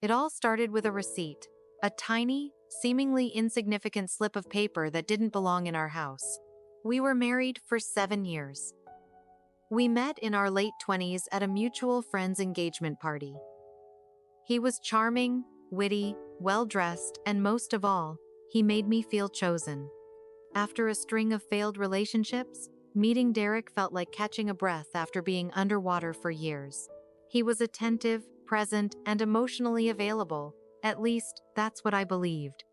It all started with a receipt, a tiny, seemingly insignificant slip of paper that didn't belong in our house. We were married for 7 years. We met in our late 20s at a mutual friend's engagement party. He was charming, witty, well-dressed, and most of all, he made me feel chosen. After a string of failed relationships, meeting Derek felt like catching a breath after being underwater for years. He was attentive, present, and emotionally available. At least, that's what I believed.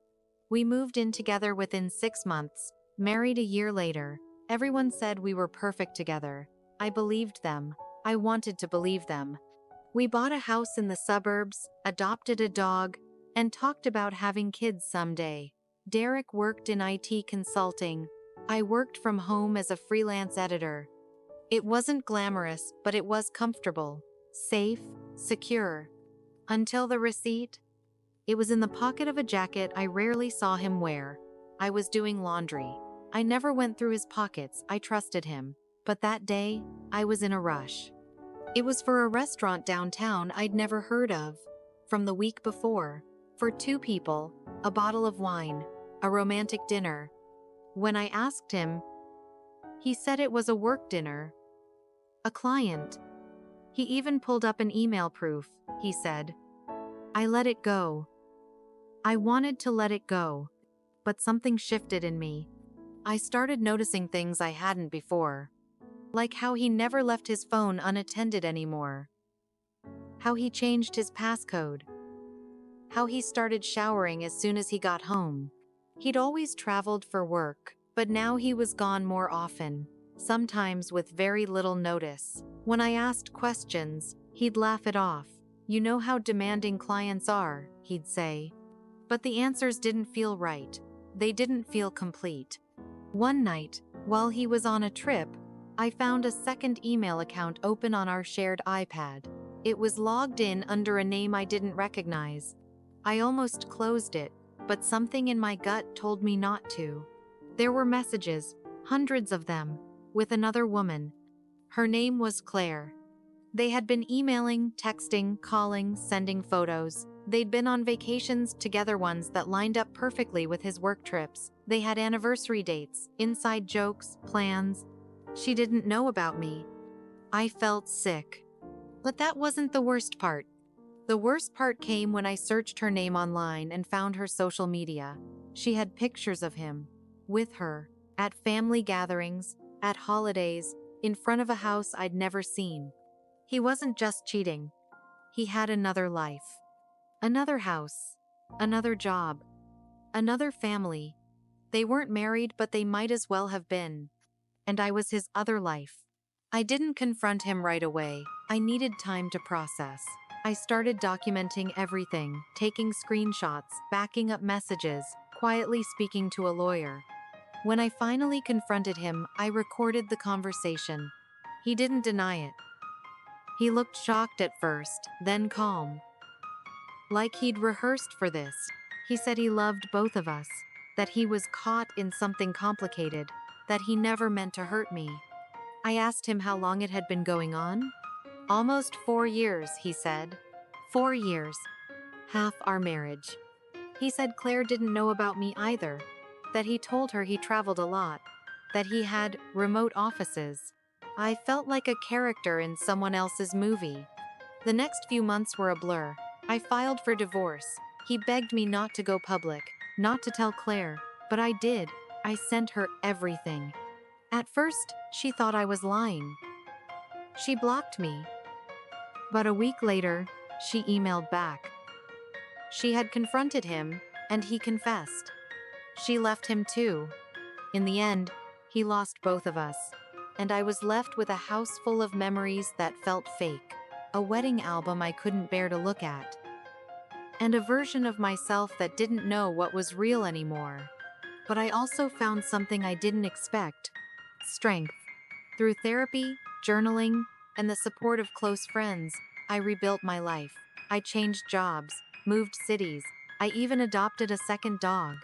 We moved in together within 6 months, married a year later. Everyone said we were perfect together. I believed them. I wanted to believe them. We bought a house in the suburbs, adopted a dog, and talked about having kids someday. Derek worked in IT consulting. I worked from home as a freelance editor. It wasn't glamorous, but it was comfortable, safe, secure. Until the receipt. It was in the pocket of a jacket I rarely saw him wear. I was doing laundry. I never went through his pockets, I trusted him. But that day, I was in a rush. It was for a restaurant downtown I'd never heard of. From the week before. For 2 people, a bottle of wine, a romantic dinner. When I asked him, he said it was a work dinner. A client. He even pulled up an email proof, he said. I let it go. I wanted to let it go. But something shifted in me. I started noticing things I hadn't before. Like how he never left his phone unattended anymore. How he changed his passcode. How he started showering as soon as he got home. He'd always traveled for work, but now he was gone more often, sometimes with very little notice. When I asked questions, he'd laugh it off. You know how demanding clients are, he'd say. But the answers didn't feel right. They didn't feel complete. One night, while he was on a trip, I found a second email account open on our shared iPad. It was logged in under a name I didn't recognize. I almost closed it, but something in my gut told me not to. There were messages, hundreds of them, with another woman. Her name was Claire. They had been emailing, texting, calling, sending photos. They'd been on vacations together, ones that lined up perfectly with his work trips. They had anniversary dates, inside jokes, plans. She didn't know about me. I felt sick. But that wasn't the worst part. The worst part came when I searched her name online and found her social media. She had pictures of him, with her, at family gatherings, at holidays, in front of a house I'd never seen. He wasn't just cheating. He had another life. Another house. Another job. Another family. They weren't married, but they might as well have been. And I was his other life. I didn't confront him right away. I needed time to process. I started documenting everything, taking screenshots, backing up messages, quietly speaking to a lawyer. When I finally confronted him, I recorded the conversation. He didn't deny it. He looked shocked at first, then calm. Like he'd rehearsed for this. He said he loved both of us, that he was caught in something complicated, that he never meant to hurt me. I asked him how long it had been going on. Almost 4 years, he said. 4 years. Half our marriage. He said Claire didn't know about me either, that he told her he traveled a lot, that he had remote offices. I felt like a character in someone else's movie. The next few months were a blur. I filed for divorce. He begged me not to go public, not to tell Claire, but I did. I sent her everything. At first, she thought I was lying. She blocked me. But a week later, she emailed back. She had confronted him, and he confessed. She left him too. In the end, he lost both of us, and I was left with a house full of memories that felt fake, a wedding album I couldn't bear to look at, and a version of myself that didn't know what was real anymore. But I also found something I didn't expect: strength. Through therapy, journaling, and the support of close friends, I rebuilt my life. I changed jobs, moved cities, I even adopted a second dog.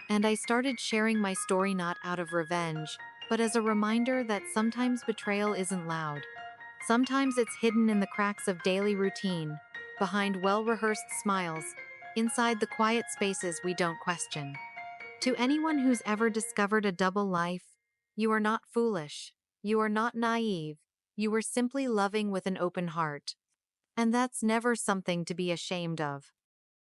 And I started sharing my story not out of revenge, but as a reminder that sometimes betrayal isn't loud. Sometimes it's hidden in the cracks of daily routine. behind well-rehearsed smiles, inside the quiet spaces we don't question. To anyone who's ever discovered a double life, you are not foolish. You are not naive. You were simply loving with an open heart. And that's never something to be ashamed of.